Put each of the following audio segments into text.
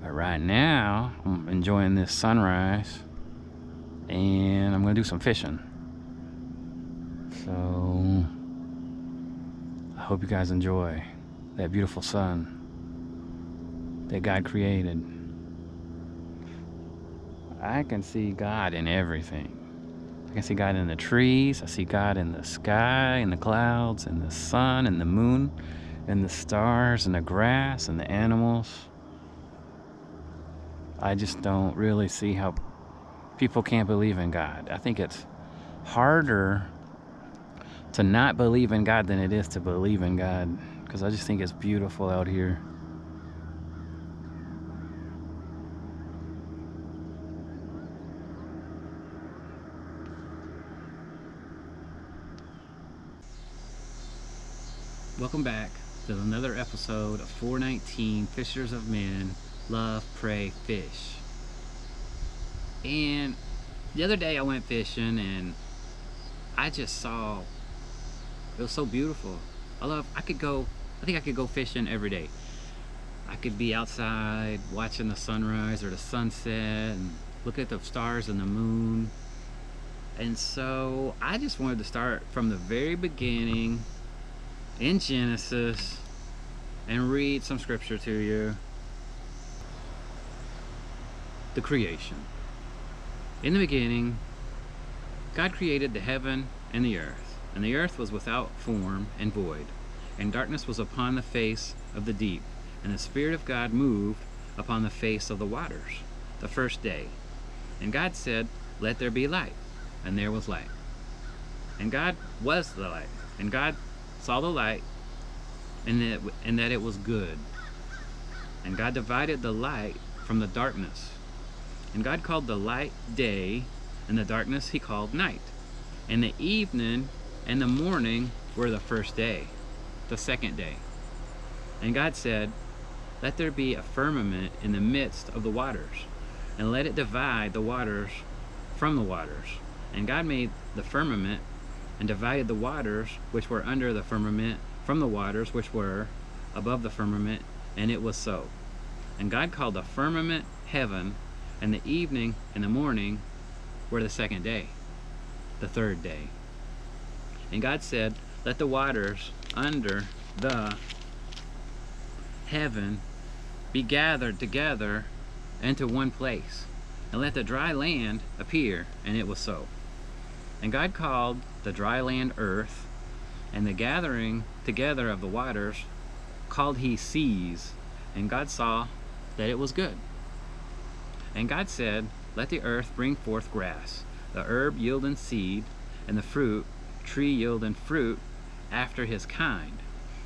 But right now, I'm enjoying this sunrise, and I'm gonna do some fishing. So I hope you guys enjoy that beautiful sun that God created. I can see God in everything. I can see God in the trees. I see God in the sky, in the clouds, in the sun, in the moon, in the stars, in the grass, and the animals. I just don't really see how people can't believe in God. I think it's harder to not believe in God than it is to believe in God, because I just think it's beautiful out here. Welcome back to another episode of 419 Fishers of Men Love, Pray, Fish. And the other day I went fishing and I just saw, it was so beautiful. I think I could go fishing every day. I could be outside watching the sunrise or the sunset and look at the stars and the moon. And so I just wanted to start from the very beginning in Genesis and read some scripture to you. The creation. In the beginning, God created the heaven and the earth was without form and void, and darkness was upon the face of the deep, and the Spirit of God moved upon the face of the waters the first day. And God said, "Let there be light," and there was light. And God was the light, and God saw the light, and that it was good. And God divided the light from the darkness. And God called the light day, and the darkness he called night. And the evening and the morning were the first day, the second day. And God said, "Let there be a firmament in the midst of the waters, and let it divide the waters from the waters." And God made the firmament and divided the waters which were under the firmament from the waters which were above the firmament, and it was so. And God called the firmament heaven, and the evening and the morning were the second day, the third day. And God said, "Let the waters under the heaven be gathered together into one place, and let the dry land appear," and it was so. And God called the dry land earth, and the gathering together of the waters called he seas. And God saw that it was good. And God said, "Let the earth bring forth grass, the herb yielding seed, and the fruit tree yielding fruit after his kind,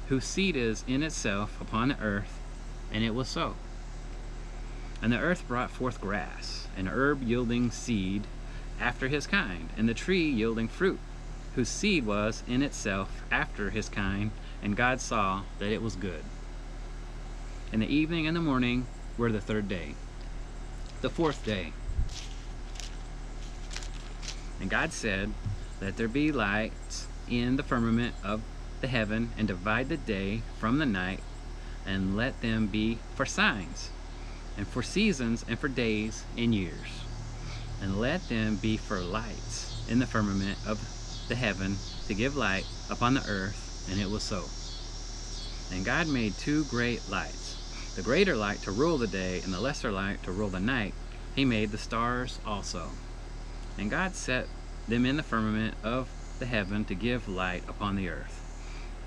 whose seed is in itself upon the earth," and it was so. And the earth brought forth grass, and herb yielding seed after his kind, and the tree yielding fruit, whose seed was in itself after his kind, and God saw that it was good. And the evening and the morning were the third day, the fourth day. And God said, "Let there be lights in the firmament of the heaven, and divide the day from the night, and let them be for signs, and for seasons, and for days and years. And let them be for lights in the firmament of the heaven, to give light upon the earth," and it was so. And God made two great lights, the greater light to rule the day, and the lesser light to rule the night. He made the stars also. And God set them in the firmament of the heaven to give light upon the earth,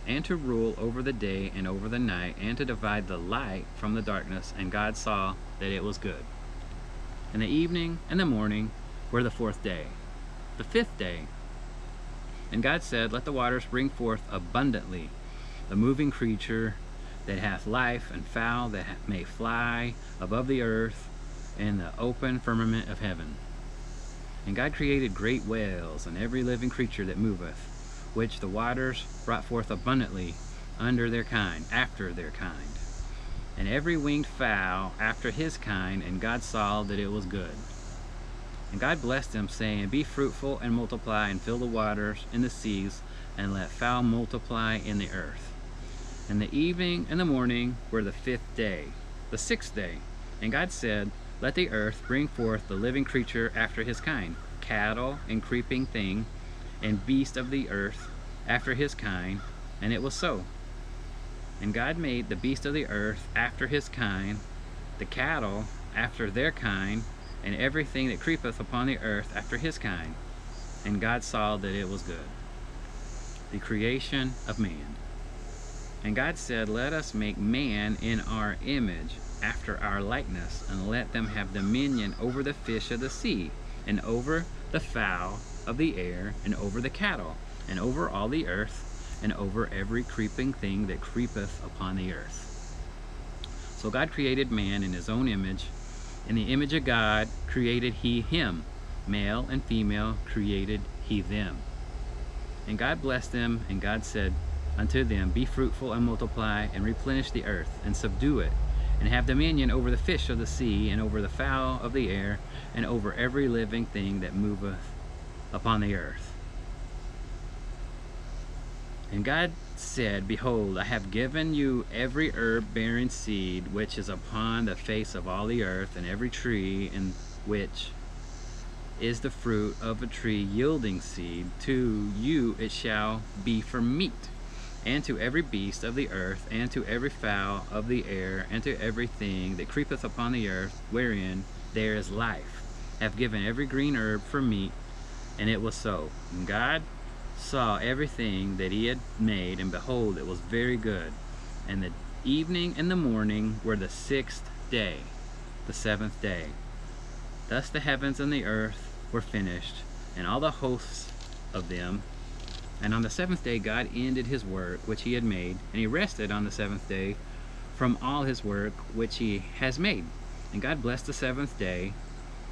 and to rule over the day and over the night, and to divide the light from the darkness. And God saw that it was good. And the evening and the morning were the fourth day, the fifth day. And God said, "Let the waters bring forth abundantly the moving creature that hath life, and fowl that may fly above the earth, in the open firmament of heaven." And God created great whales, and every living creature that moveth, which the waters brought forth abundantly under their kind, after their kind, and every winged fowl after his kind. And God saw that it was good. And God blessed them, saying, "Be fruitful and multiply, and fill the waters in the seas, and let fowl multiply in the earth." And the evening and the morning were the fifth day, the sixth day. And God said, let the earth bring forth the living creature after his kind, cattle and creeping thing, and beast of the earth after his kind. And it was so. And God made the beast of the earth after his kind, the cattle after their kind, and everything that creepeth upon the earth after his kind. And God saw that it was good. The creation of man. And God said, let us make man in our image, after our likeness, and let them have dominion over the fish of the sea, and over the fowl of the air, and over the cattle, and over all the earth, and over every creeping thing that creepeth upon the earth. So God created man in his own image. In the image of God created he him. Male and female created he them. And God blessed them, and God said unto them, be fruitful and multiply, and replenish the earth, and subdue it, and have dominion over the fish of the sea, and over the fowl of the air, and over every living thing that moveth upon the earth. And God said, behold, I have given you every herb bearing seed which is upon the face of all the earth, and every tree in which is the fruit of a tree yielding seed. To you it shall be for meat, and to every beast of the earth, and to every fowl of the air, and to everything that creepeth upon the earth, wherein there is life, have given every green herb for meat. And it was so. And God saw everything that he had made, and behold, it was very good. And the evening and the morning were the 6th day, the 7th day. Thus the heavens and the earth were finished, and all the hosts of them. And on the 7th day God ended his work which he had made, and he rested on the 7th day from all his work which he has made. And God blessed the 7th day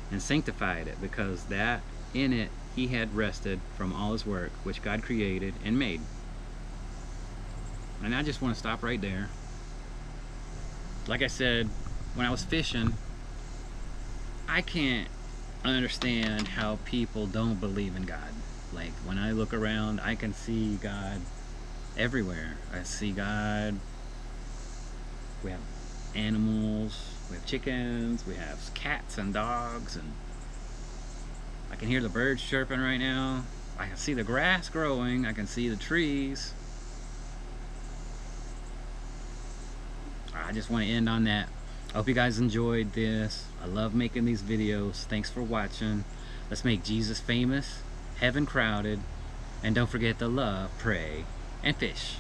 and sanctified it, because that in it he had rested from all his work which God created and made. And I just want to stop right there. Like I said, when I was fishing, I can't understand how people don't believe in God. Like, when I look around, I can see God everywhere. I see God. We have animals, we have chickens, we have cats and dogs, and I can hear the birds chirping right now. I can see the grass growing, I can see the trees. I just want to end on that. I hope you guys enjoyed this. I love making these videos. Thanks for watching. Let's make Jesus famous, heaven crowded, and don't forget to love, pray, and fish.